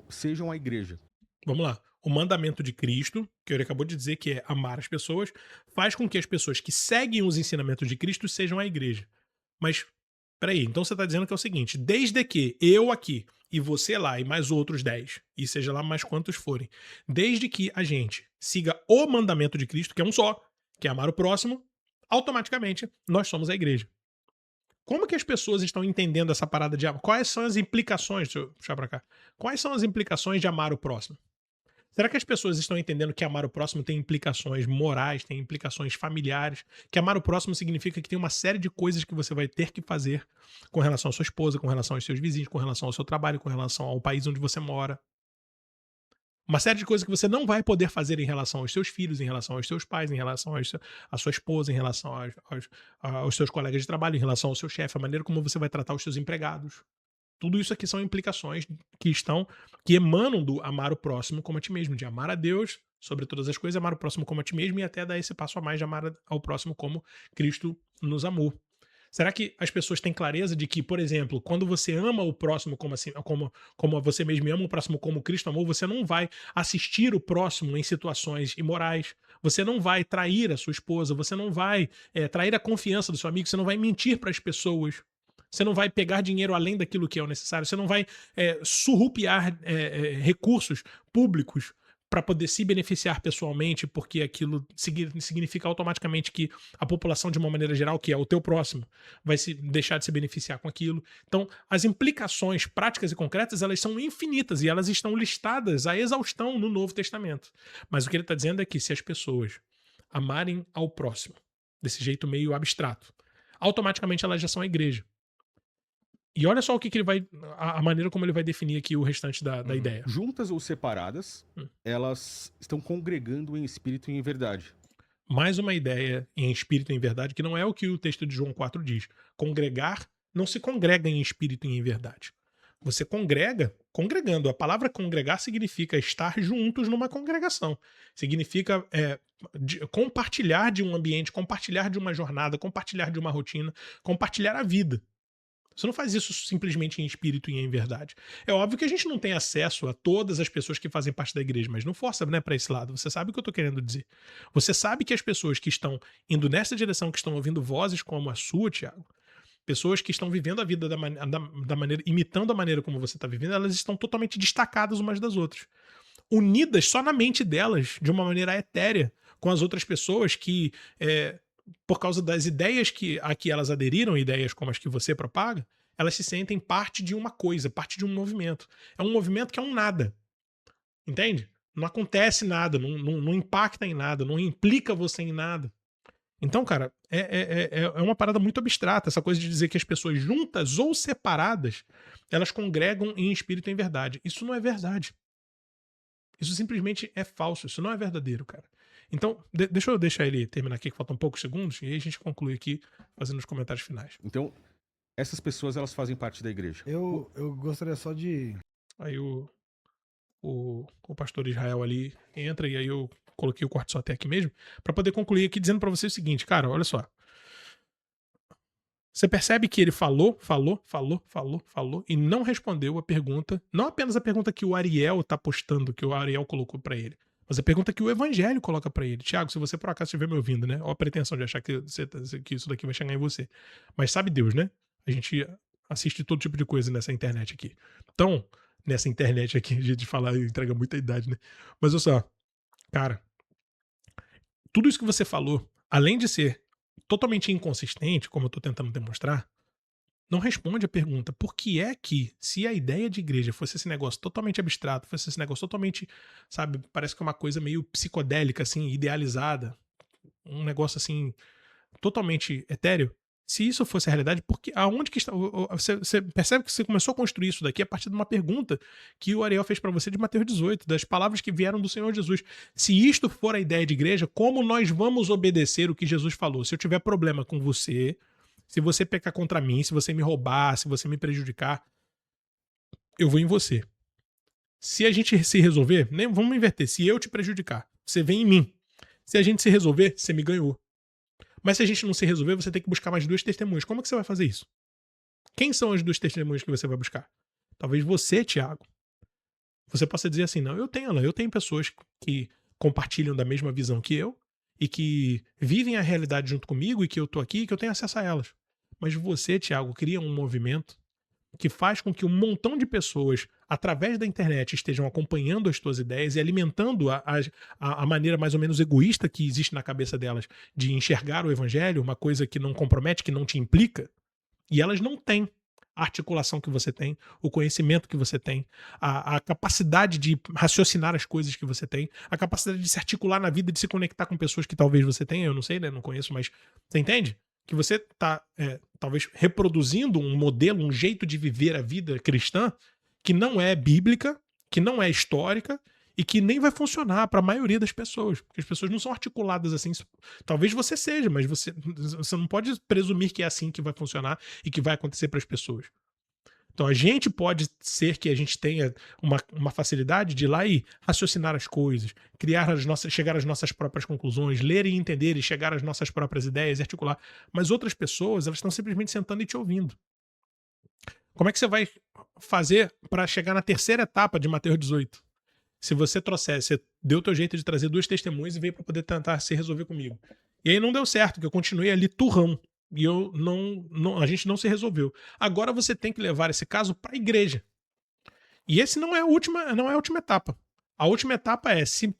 sejam a igreja. Vamos lá. O mandamento de Cristo, que ele acabou de dizer que é amar as pessoas, faz com que as pessoas que seguem os ensinamentos de Cristo sejam a igreja. Mas, peraí, então você está dizendo que é o seguinte, desde que eu aqui e você lá, e mais outros 10, e seja lá mais quantos forem, desde que a gente siga o mandamento de Cristo, que é um só, que é amar o próximo, automaticamente nós somos a igreja. Como que as pessoas estão entendendo essa parada de amar? Quais são as implicações, deixa eu puxar pra cá, quais são as implicações de amar o próximo? Será que as pessoas estão entendendo que amar o próximo tem implicações morais, tem implicações familiares? Que amar o próximo significa que tem uma série de coisas que você vai ter que fazer com relação à sua esposa, com relação aos seus vizinhos, com relação ao seu trabalho, com relação ao país onde você mora. Uma série de coisas que você não vai poder fazer em relação aos seus filhos, em relação aos seus pais, em relação à sua esposa, em relação aos seus colegas de trabalho, em relação ao seu chefe, a maneira como você vai tratar os seus empregados. Tudo isso aqui são implicações que emanam do amar o próximo como a ti mesmo, de amar a Deus sobre todas as coisas, amar o próximo como a ti mesmo e até dar esse passo a mais de amar ao próximo como Cristo nos amou. Será que as pessoas têm clareza de que, por exemplo, quando você ama o próximo como você mesmo ama o próximo como Cristo amou, você não vai assistir o próximo em situações imorais, você não vai trair a sua esposa, você não vai trair a confiança do seu amigo, você não vai mentir para as pessoas. Você não vai pegar dinheiro além daquilo que é o necessário. Você não vai surrupiar recursos públicos para poder se beneficiar pessoalmente, porque aquilo significa automaticamente que a população, de uma maneira geral, que é o teu próximo, vai deixar de se beneficiar com aquilo. Então, as implicações práticas e concretas, elas são infinitas e elas estão listadas à exaustão no Novo Testamento. Mas o que ele está dizendo é que se as pessoas amarem ao próximo, desse jeito meio abstrato, automaticamente elas já são a igreja. E olha só o que ele vai. A maneira como ele vai definir aqui o restante da ideia. Juntas ou separadas, elas estão congregando em espírito e em verdade. Mais uma ideia em espírito e em verdade, que não é o que o texto de João 4 diz. Congregar não se congrega em espírito e em verdade. Você congrega congregando. A palavra congregar significa estar juntos numa congregação. Significa compartilhar de um ambiente, compartilhar de uma jornada, compartilhar de uma rotina, compartilhar a vida. Você não faz isso simplesmente em espírito e em verdade. É óbvio que a gente não tem acesso a todas as pessoas que fazem parte da igreja, mas não força, né, para esse lado. Você sabe o que eu tô querendo dizer. Você sabe que as pessoas que estão indo nessa direção, que estão ouvindo vozes como a sua, Thiago, pessoas que estão vivendo a vida da maneira, imitando a maneira como você está vivendo, elas estão totalmente destacadas umas das outras. Unidas só na mente delas, de uma maneira etérea, com as outras pessoas que... por causa das ideias a que elas aderiram, ideias como as que você propaga, elas se sentem parte de uma coisa, parte de um movimento. É um movimento que é um nada. Entende? Não acontece nada, não impacta em nada, não implica você em nada. Então, cara, é uma parada muito abstrata, essa coisa de dizer que as pessoas juntas ou separadas, elas congregam em espírito e em verdade. Isso não é verdade. Isso simplesmente é falso, isso não é verdadeiro, cara. Então, deixa eu deixar ele terminar aqui, que faltam poucos segundos, e aí a gente conclui aqui, fazendo os comentários finais. Então, essas pessoas, elas fazem parte da igreja. Eu gostaria só de... Aí o pastor Israel ali entra, e aí eu coloquei o corte só até aqui mesmo, pra poder concluir aqui dizendo pra você o seguinte, cara, olha só. Você percebe que ele falou, e não respondeu a pergunta, não apenas a pergunta que o Ariel tá postando, que o Ariel colocou pra ele, mas a pergunta que o Evangelho coloca pra ele. Tiago, se você por acaso estiver me ouvindo, né? Ó a pretensão de achar que isso daqui vai chegar em você. Mas sabe Deus, né? A gente assiste todo tipo de coisa nessa internet aqui. Então, nessa internet aqui, a gente fala entrega muita idade, né? Mas olha só, cara, tudo isso que você falou, além de ser totalmente inconsistente, como eu tô tentando demonstrar, não responde a pergunta por que é que, se a ideia de igreja fosse esse negócio totalmente abstrato, fosse esse negócio totalmente, sabe, parece que é uma coisa meio psicodélica, assim, idealizada, um negócio assim, totalmente etéreo, se isso fosse a realidade, porque aonde que está. Você percebe que você começou a construir isso daqui a partir de uma pergunta que o Ariel fez para você de Mateus 18, das palavras que vieram do Senhor Jesus. Se isto for a ideia de igreja, como nós vamos obedecer o que Jesus falou? Se eu tiver problema com você, se você pecar contra mim, se você me roubar, se você me prejudicar, eu vou em você. Se a gente se resolver, nem vamos inverter. Se eu te prejudicar, você vem em mim. Se a gente se resolver, você me ganhou. Mas se a gente não se resolver, você tem que buscar mais 2 testemunhas. Como é que você vai fazer isso? Quem são as 2 testemunhas que você vai buscar? Talvez você, Tiago. Você possa dizer assim, não, eu tenho pessoas que compartilham da mesma visão que eu e que vivem a realidade junto comigo e que eu tô aqui e que eu tenho acesso a elas. Mas você, Tiago, cria um movimento que faz com que um montão de pessoas, através da internet, estejam acompanhando as tuas ideias e alimentando a maneira mais ou menos egoísta que existe na cabeça delas de enxergar o evangelho, uma coisa que não compromete, que não te implica, e elas não têm a articulação que você tem, o conhecimento que você tem, a capacidade de raciocinar as coisas que você tem, a capacidade de se articular na vida, de se conectar com pessoas que talvez você tenha, eu não sei, né, não conheço, mas você entende? Que você está talvez reproduzindo um modelo, um jeito de viver a vida cristã que não é bíblica, que não é histórica e que nem vai funcionar para a maioria das pessoas, porque as pessoas não são articuladas assim. Talvez você seja, mas você não pode presumir que é assim que vai funcionar e que vai acontecer para as pessoas. Então a gente pode ser que a gente tenha uma facilidade de ir lá e raciocinar as coisas, chegar às nossas próprias conclusões, ler e entender e chegar às nossas próprias ideias e articular. Mas outras pessoas, elas estão simplesmente sentando e te ouvindo. Como é que você vai fazer para chegar na terceira etapa de Mateus 18? Se você você deu o teu jeito de trazer 2 testemunhas e veio para poder tentar se resolver comigo. E aí não deu certo, que eu continuei ali turrão. E a gente não se resolveu. Agora você tem que levar esse caso para a igreja. E esse não é a última etapa. A última etapa é se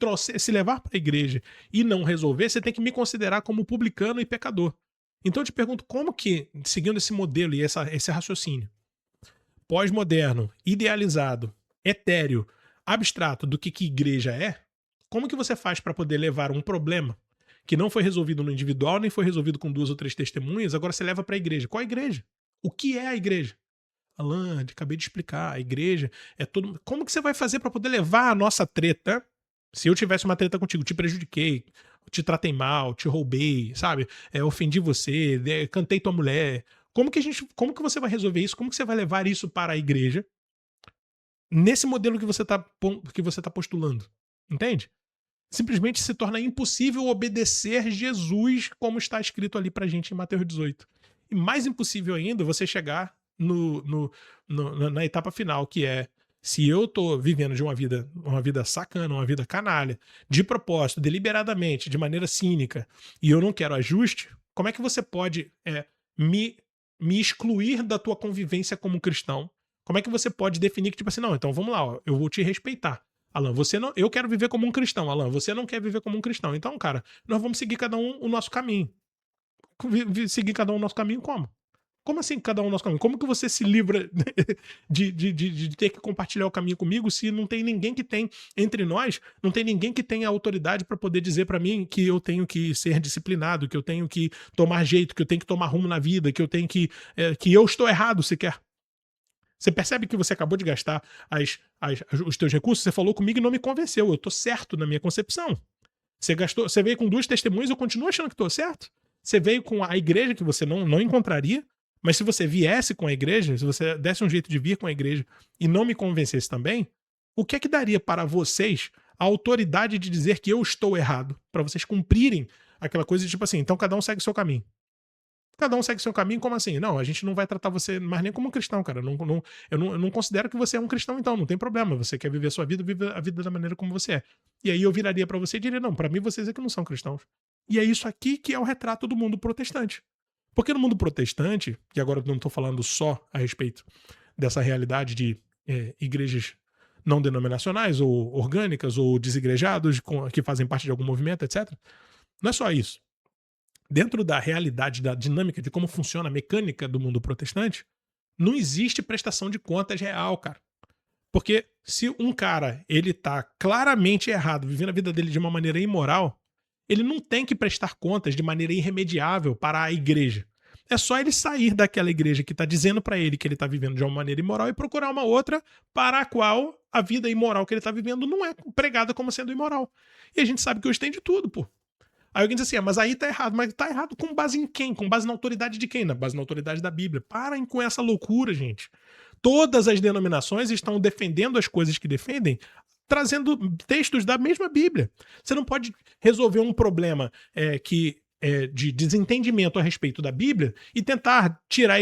levar para a igreja e não resolver, você tem que me considerar como publicano e pecador. Então eu te pergunto, como que, seguindo esse modelo e esse raciocínio pós-moderno, idealizado, etéreo, abstrato do que igreja é, como que você faz para poder levar um problema que não foi resolvido no individual, nem foi resolvido com 2 ou 3 testemunhas, agora você leva para a igreja? Qual a igreja? O que é a igreja? Alan, acabei de explicar, a igreja é todo... Como que você vai fazer para poder levar a nossa treta? Se eu tivesse uma treta contigo, te prejudiquei, te tratei mal, te roubei, sabe? Ofendi você, cantei tua mulher. Como que você vai resolver isso? Como que você vai levar isso para a igreja? Nesse modelo que você tá postulando. Entende? Simplesmente se torna impossível obedecer Jesus como está escrito ali pra gente em Mateus 18. E mais impossível ainda você chegar na etapa final, que é se eu tô vivendo de uma vida sacana, uma vida canalha, de propósito, deliberadamente, de maneira cínica, e eu não quero ajuste, como é que você pode me excluir da tua convivência como cristão? Como é que você pode definir que, tipo assim, não, então vamos lá, ó, eu vou te respeitar. Alan, eu quero viver como um cristão. Alan, você não quer viver como um cristão. Então, cara, nós vamos seguir cada um o nosso caminho. Seguir cada um o nosso caminho como? Como assim cada um o nosso caminho? Como que você se livra de ter que compartilhar o caminho comigo se não tem ninguém que tem, entre nós, não tem ninguém que tenha autoridade para poder dizer para mim que eu tenho que ser disciplinado, que eu tenho que tomar jeito, que eu tenho que tomar rumo na vida, que eu tenho que eu estou errado sequer. Você percebe que você acabou de gastar os teus recursos? Você falou comigo e não me convenceu. Eu tô certo na minha concepção. Você veio com 2 testemunhas, eu continuo achando que tô certo. Você veio com a igreja que você não encontraria, mas se você viesse com a igreja, se você desse um jeito de vir com a igreja e não me convencesse também, o que é que daria para vocês a autoridade de dizer que eu estou errado? Para vocês cumprirem aquela coisa de tipo assim, então cada um segue o seu caminho. Cada um segue seu caminho, como assim? Não, a gente não vai tratar você mais nem como um cristão, cara. Eu não considero que você é um cristão, então, não tem problema. Você quer viver a sua vida, vive a vida da maneira como você é. E aí eu viraria pra você e diria, não, pra mim vocês é que não são cristãos. E é isso aqui que é o retrato do mundo protestante. Porque no mundo protestante, e agora eu não estou falando só a respeito dessa realidade de igrejas não denominacionais, ou orgânicas, ou desigrejados, que fazem parte de algum movimento, etc. Não é só isso. Dentro da realidade, da dinâmica de como funciona a mecânica do mundo protestante, não existe prestação de contas real, cara. Porque se um cara, ele tá claramente errado, vivendo a vida dele de uma maneira imoral, ele não tem que prestar contas de maneira irremediável para a igreja. É só ele sair daquela igreja que está dizendo para ele que ele está vivendo de uma maneira imoral e procurar uma outra para a qual a vida imoral que ele está vivendo não é pregada como sendo imoral. E a gente sabe que hoje tem de tudo, pô. Aí alguém diz assim, mas aí tá errado. Mas tá errado com base em quem? Com base na autoridade de quem? Na base na autoridade da Bíblia. Parem com essa loucura, gente. Todas as denominações estão defendendo as coisas que defendem, trazendo textos da mesma Bíblia. Você não pode resolver um problema de desentendimento a respeito da Bíblia e tentar tirar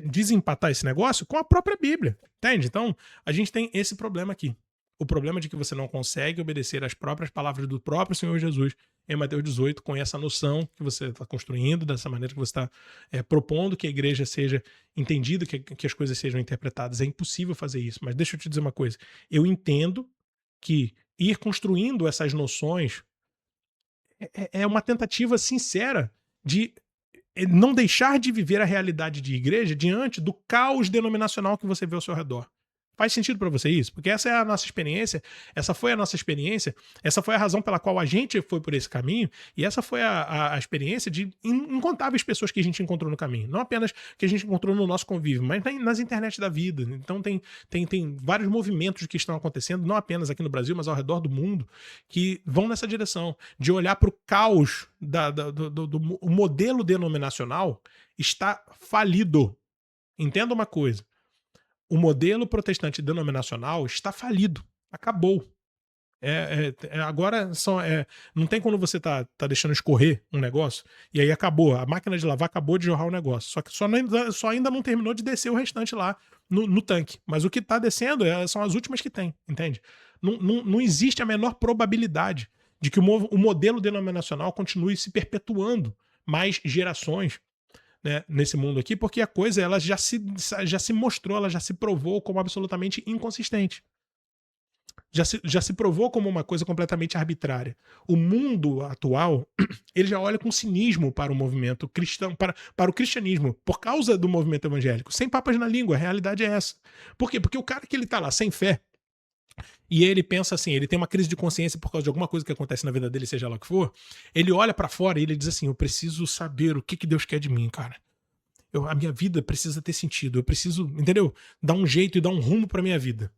desempatar esse negócio com a própria Bíblia. Entende? Então, a gente tem esse problema aqui. O problema de que você não consegue obedecer às próprias palavras do próprio Senhor Jesus em Mateus 18, com essa noção que você está construindo, dessa maneira que você está propondo que a igreja seja entendida, que as coisas sejam interpretadas. É impossível fazer isso. Mas deixa eu te dizer uma coisa. Eu entendo que ir construindo essas noções é uma tentativa sincera de não deixar de viver a realidade de igreja diante do caos denominacional que você vê ao seu redor. Faz sentido pra você isso? Porque essa é a nossa experiência, essa foi a nossa experiência, essa foi a razão pela qual a gente foi por esse caminho, e essa foi a experiência de incontáveis pessoas que a gente encontrou no caminho. Não apenas que a gente encontrou no nosso convívio, mas nas internet da vida. Então tem vários movimentos que estão acontecendo, não apenas aqui no Brasil, mas ao redor do mundo, que vão nessa direção, de olhar para o caos do modelo denominacional está falido. Entenda uma coisa. O modelo protestante denominacional está falido. Acabou. Agora não tem quando você tá deixando escorrer um negócio e aí acabou. A máquina de lavar acabou de jorrar o negócio. Só que só ainda não terminou de descer o restante lá no tanque. Mas o que tá descendo são as últimas que tem, entende? Não existe a menor probabilidade de que o modelo denominacional continue se perpetuando mais gerações, né, nesse mundo aqui, porque a coisa ela já se mostrou, ela já se provou como absolutamente inconsistente. Já se provou como uma coisa completamente arbitrária. O mundo atual, ele já olha com cinismo para o movimento cristão, para o cristianismo, por causa do movimento evangélico. Sem papas na língua, a realidade é essa. Por quê? Porque o cara que ele tá lá sem fé, e ele pensa assim, ele tem uma crise de consciência por causa de alguma coisa que acontece na vida dele, seja lá o que for, ele olha pra fora e ele diz assim, eu preciso saber o que Deus quer de mim, cara. A minha vida precisa ter sentido, eu preciso, entendeu? Dar um jeito e dar um rumo pra minha vida.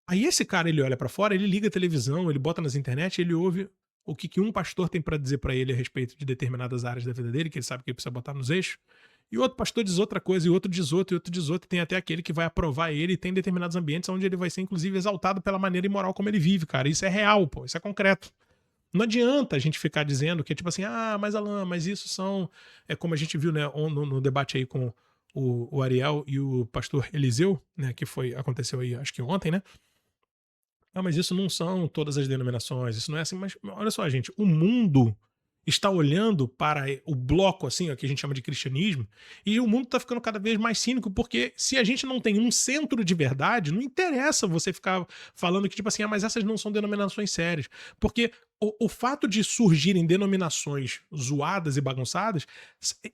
Aí esse cara, ele olha pra fora, ele liga a televisão, ele bota nas internet, ele ouve o que um pastor tem pra dizer pra ele a respeito de determinadas áreas da vida dele, que ele sabe que ele precisa botar nos eixos, e outro pastor diz outra coisa, e outro diz outra, e outro diz outra, e tem até aquele que vai aprovar ele, e tem determinados ambientes onde ele vai ser, inclusive, exaltado pela maneira imoral como ele vive, cara. Isso é real, pô, isso é concreto. Não adianta a gente ficar dizendo que é tipo assim, mas Alan, mas isso são... É como a gente viu, né, no debate aí com o Ariel e o pastor Eliseu, né, que aconteceu aí, acho que ontem, né? Mas isso não são todas as denominações, isso não é assim, mas olha só, gente, o mundo está olhando para o bloco, assim, ó, que a gente chama de cristianismo, e o mundo está ficando cada vez mais cínico, porque se a gente não tem um centro de verdade, não interessa você ficar falando que, tipo assim, mas essas não são denominações sérias. Porque o fato de surgirem denominações zoadas e bagunçadas,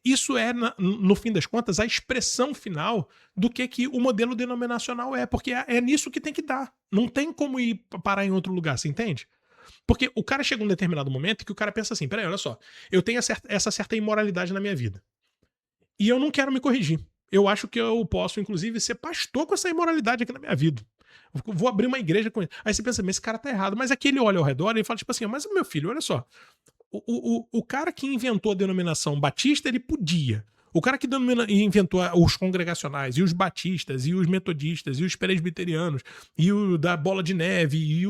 isso é, no fim das contas, a expressão final do que o modelo denominacional é, porque é nisso que tem que dar. Não tem como ir parar em outro lugar, você entende? Porque o cara chega um determinado momento que o cara pensa assim, peraí, olha só, eu tenho essa certa imoralidade na minha vida. E eu não quero me corrigir. Eu acho que eu posso, inclusive, ser pastor com essa imoralidade aqui na minha vida. Vou abrir uma igreja com ele. Aí você pensa, mas esse cara tá errado. Mas aqui ele olha ao redor e ele fala, tipo assim, mas meu filho, olha só. O cara que inventou a denominação batista, ele podia. O cara que inventou os congregacionais, e os batistas, e os metodistas, e os presbiterianos, e o da Bola de Neve, e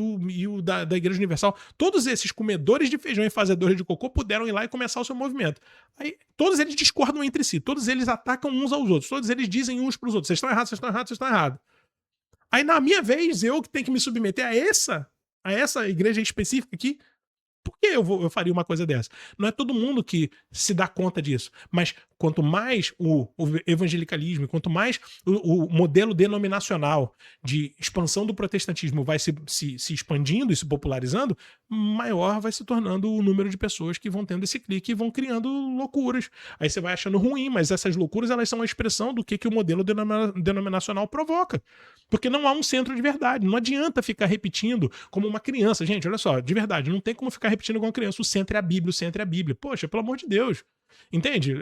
o da Igreja Universal, todos esses comedores de feijão e fazedores de cocô puderam ir lá e começar o seu movimento. Aí, todos eles discordam entre si, todos eles atacam uns aos outros, todos eles dizem uns pros outros, vocês estão errados, vocês estão errados, vocês estão errados. Aí, na minha vez, eu que tenho que me submeter a essa igreja específica aqui, por que eu faria uma coisa dessa? Não é todo mundo que se dá conta disso. Mas quanto mais o evangelicalismo, quanto mais o modelo denominacional de expansão do protestantismo vai se expandindo e se popularizando, maior vai se tornando o número de pessoas que vão tendo esse clique e vão criando loucuras. Aí você vai achando ruim, mas essas loucuras elas são a expressão do que o modelo denominacional provoca. Porque não há um centro de verdade. Não adianta ficar repetindo como uma criança. Gente, olha só, de verdade, não tem como ficar repetindo igual uma criança. O centro é a Bíblia, o centro é a Bíblia. Poxa, pelo amor de Deus. Entende?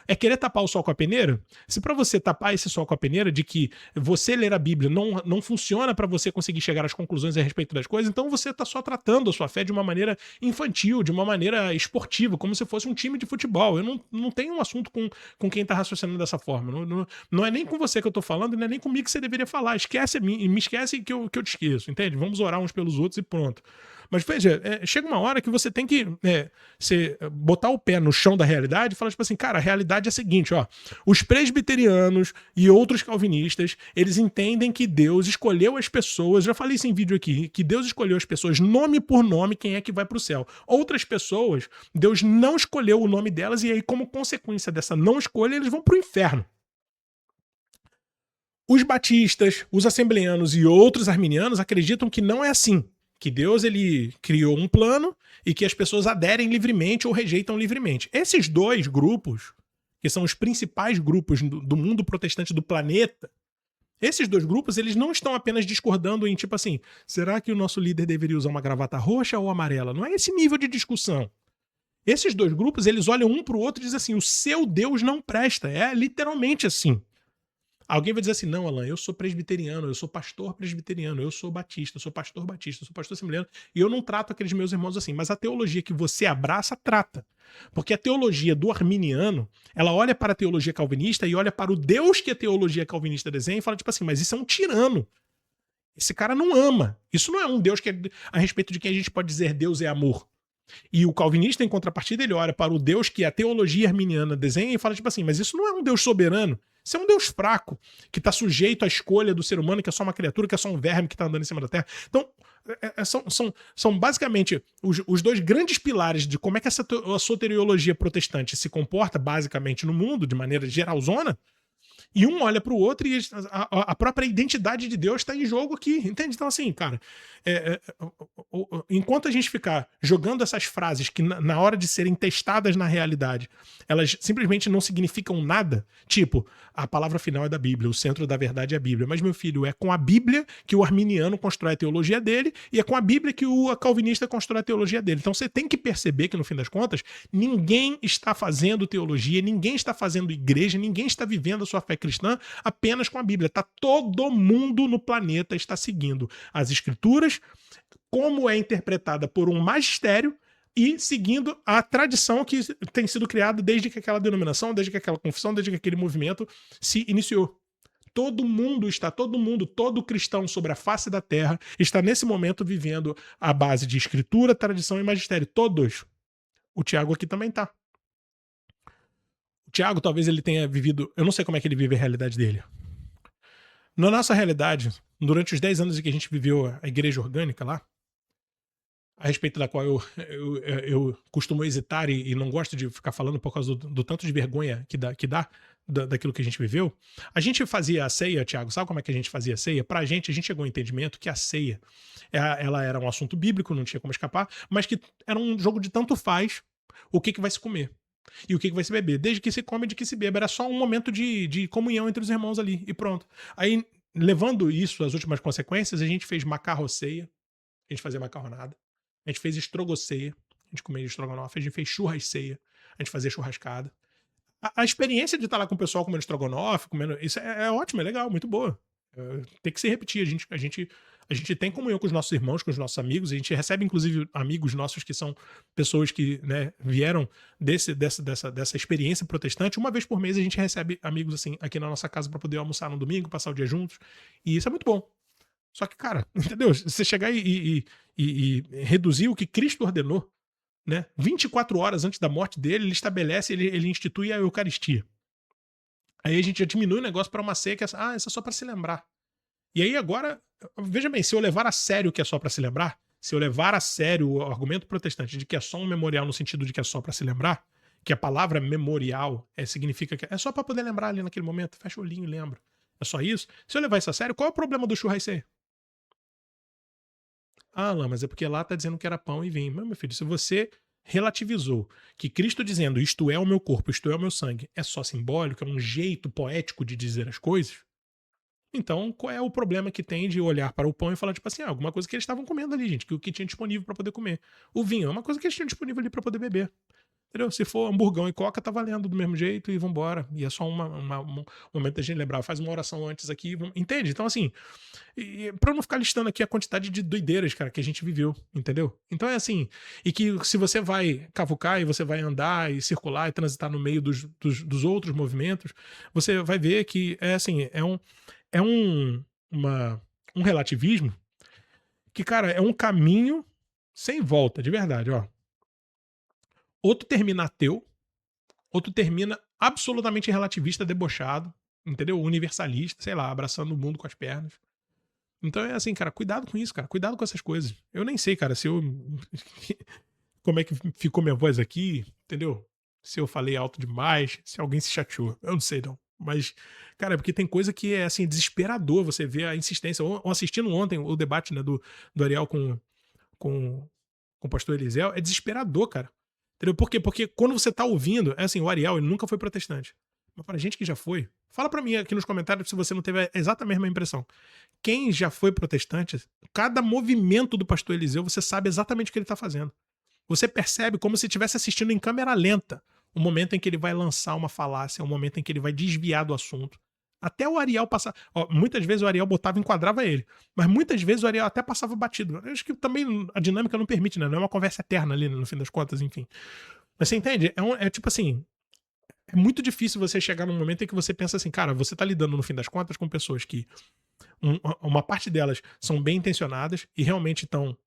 É querer tapar o sol com a peneira? Se para você tapar esse sol com a peneira de que você ler a Bíblia não funciona para você conseguir chegar às conclusões a respeito das coisas, então você está só tratando a sua fé de uma maneira infantil, de uma maneira esportiva, como se fosse um time de futebol. Eu não tenho um assunto com quem está raciocinando dessa forma. Não é nem com você que eu estou falando, não é nem comigo que você deveria falar. Esquece me esquece que eu te esqueço, entende? Vamos orar uns pelos outros e pronto. Mas veja, chega uma hora que você tem que botar o pé no chão da realidade e falar, tipo assim, cara, a realidade é a seguinte, ó. Os presbiterianos e outros calvinistas, eles entendem que Deus escolheu as pessoas, já falei isso em vídeo aqui, que Deus escolheu as pessoas nome por nome quem é que vai pro céu. Outras pessoas, Deus não escolheu o nome delas e aí, como consequência dessa não escolha, eles vão pro inferno. Os batistas, os assembleanos e outros arminianos acreditam que não é assim. Que Deus ele criou um plano e que as pessoas aderem livremente ou rejeitam livremente. Esses dois grupos, que são os principais grupos do mundo protestante do planeta, esses dois grupos eles não estão apenas discordando em tipo assim, será que o nosso líder deveria usar uma gravata roxa ou amarela? Não é esse nível de discussão. Esses dois grupos eles olham um para o outro e dizem assim, o seu Deus não presta. É literalmente assim. Alguém vai dizer assim, não, Alan, eu sou presbiteriano, eu sou pastor presbiteriano, eu sou batista, eu sou pastor batista, eu sou pastor assembleano, e eu não trato aqueles meus irmãos assim. Mas a teologia que você abraça, trata. Porque a teologia do arminiano, ela olha para a teologia calvinista e olha para o Deus que a teologia calvinista desenha e fala tipo assim, mas isso é um tirano. Esse cara não ama. Isso não é um Deus que a respeito de quem a gente pode dizer Deus é amor. E o calvinista, em contrapartida, ele olha para o Deus que a teologia arminiana desenha e fala tipo assim, mas isso não é um Deus soberano. Isso é um Deus fraco, que está sujeito à escolha do ser humano, que é só uma criatura, que é só um verme que está andando em cima da terra. Então, são basicamente os dois grandes pilares de como é que a soteriologia protestante se comporta, basicamente, no mundo, de maneira geralzona, e um olha para o outro e a própria identidade de Deus está em jogo aqui, entende? Então, assim, cara, enquanto a gente ficar jogando essas frases que na hora de serem testadas na realidade, elas simplesmente não significam nada, tipo, a palavra final é da Bíblia, o centro da verdade é a Bíblia. Mas, meu filho, é com a Bíblia que o arminiano constrói a teologia dele e é com a Bíblia que o calvinista constrói a teologia dele. Então você tem que perceber que, no fim das contas, ninguém está fazendo teologia, ninguém está fazendo igreja, ninguém está vivendo a sua fé cristã apenas com a Bíblia. Tá todo mundo no planeta está seguindo as escrituras, como é interpretada por um magistério e seguindo a tradição que tem sido criada desde que aquela denominação, desde que aquela confissão, desde que aquele movimento se iniciou. Todo cristão sobre a face da terra está nesse momento vivendo a base de escritura, tradição e magistério. Todos. O Tiago aqui também tá. O Tiago talvez ele tenha vivido... Eu não sei como é que ele vive a realidade dele. Na nossa realidade, durante os 10 anos em que a gente viveu a igreja orgânica lá, a respeito da qual eu costumo hesitar e não gosto de ficar falando por causa do tanto de vergonha que dá daquilo que a gente viveu. A gente fazia a ceia, Tiago, sabe como é que a gente fazia a ceia? Pra gente, a gente chegou ao entendimento que a ceia ela era um assunto bíblico, não tinha como escapar, mas que era um jogo de tanto faz o que vai se comer e o que vai se beber. Desde que se come e de que se beba. Era só um momento de comunhão entre os irmãos ali e pronto. Aí, levando isso às últimas consequências, a gente fez macarroceia, a gente fazia macarronada. A gente fez estrogoceia, a gente comia estrogonofe, a gente fez churrasceia, a gente fazia churrascada. A experiência de estar lá com o pessoal comendo estrogonofe, isso é ótimo, é legal, muito boa. Tem que se repetir. A gente tem comunhão com os nossos irmãos, com os nossos amigos, a gente recebe, inclusive, amigos nossos que são pessoas que, né, vieram dessa experiência protestante. Uma vez por mês a gente recebe amigos assim aqui na nossa casa para poder almoçar no domingo, passar o dia juntos. E isso é muito bom. Só que, cara, entendeu? Você chegar e reduzir o que Cristo ordenou, né? 24 horas antes da morte dele, ele estabelece, ele institui a Eucaristia. Aí a gente já diminui o negócio para uma ceia que essa é só para se lembrar. E aí agora, veja bem, se eu levar a sério o que é só para se lembrar, se eu levar a sério o argumento protestante de que é só um memorial no sentido de que é só para se lembrar, que a palavra memorial significa que é só pra poder lembrar ali naquele momento, fecha o olhinho e lembra. É só isso? Se eu levar isso a sério, qual é o problema do churrasqueiro? Ah, Alan, mas é porque lá tá dizendo que era pão e vinho. Mas, meu filho, se você relativizou que Cristo dizendo isto é o meu corpo, isto é o meu sangue, é só simbólico, é um jeito poético de dizer as coisas, então qual é o problema que tem de olhar para o pão e falar, tipo assim, alguma coisa que eles estavam comendo ali, gente, que o que tinha disponível para poder comer. O vinho é uma coisa que eles tinham disponível ali para poder beber. Entendeu? Se for hamburgão e coca, tá valendo do mesmo jeito e vambora. E é só um momento da gente lembrar. Faz uma oração antes aqui. Entende? Então, assim, pra eu não ficar listando aqui a quantidade de doideiras, cara, que a gente viveu, entendeu? Então é assim. E que se você vai cavucar e você vai andar e circular e transitar no meio dos outros movimentos, você vai ver que é assim, um relativismo que, cara, é um caminho sem volta, de verdade, ó. Outro termina ateu, outro termina absolutamente relativista, debochado, entendeu? Universalista, sei lá, abraçando o mundo com as pernas. Então é assim, cara, cuidado com isso, cara. Cuidado com essas coisas. Eu nem sei, cara, se eu... como é que ficou minha voz aqui, entendeu? Se eu falei alto demais, se alguém se chateou. Eu não sei, não. Mas, cara, porque tem coisa que é, assim, desesperador você ver a insistência. Assistindo ontem o debate, né, do Ariel com o pastor Eliseu, é desesperador, cara. Entendeu? Por quê? Porque quando você tá ouvindo, é assim, o Ariel, ele nunca foi protestante. Mas pra gente que já foi, fala pra mim aqui nos comentários se você não teve a exata mesma impressão. Quem já foi protestante, cada movimento do pastor Eliseu, você sabe exatamente o que ele tá fazendo. Você percebe como se estivesse assistindo em câmera lenta o momento em que ele vai lançar uma falácia, o momento em que ele vai desviar do assunto. Até o Ariel passar. Ó, muitas vezes o Ariel botava e enquadrava ele. Mas muitas vezes o Ariel até passava batido. Eu acho que também a dinâmica não permite, né? Não é uma conversa eterna ali, no fim das contas, enfim. Mas você entende? É tipo assim. É muito difícil você chegar num momento em que você pensa assim, cara, você tá lidando, no fim das contas, com pessoas que. Uma parte delas são bem intencionadas e realmente estão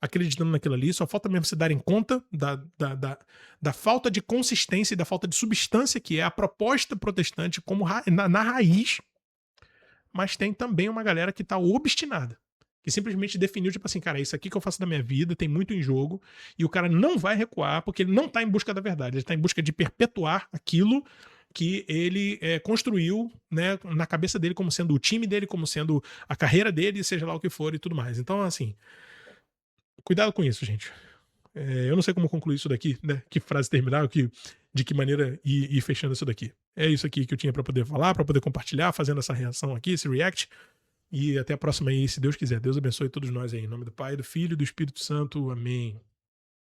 acreditando naquilo ali. Só falta mesmo se darem conta da falta de consistência e da falta de substância que é a proposta protestante como na raiz. Mas tem também uma galera que tá obstinada. Que simplesmente definiu, tipo assim, cara, é isso aqui que eu faço da minha vida, tem muito em jogo, e o cara não vai recuar porque ele não tá em busca da verdade, ele tá em busca de perpetuar aquilo que ele construiu, né, na cabeça dele como sendo o time dele, como sendo a carreira dele, seja lá o que for e tudo mais. Então, assim, cuidado com isso, gente. Eu não sei como concluir isso daqui, né? Que frase terminar, de que maneira ir fechando isso daqui. É isso aqui que eu tinha para poder falar, para poder compartilhar, fazendo essa reação aqui, esse react. E até a próxima aí, se Deus quiser. Deus abençoe todos nós aí. Em nome do Pai, do Filho e do Espírito Santo. Amém.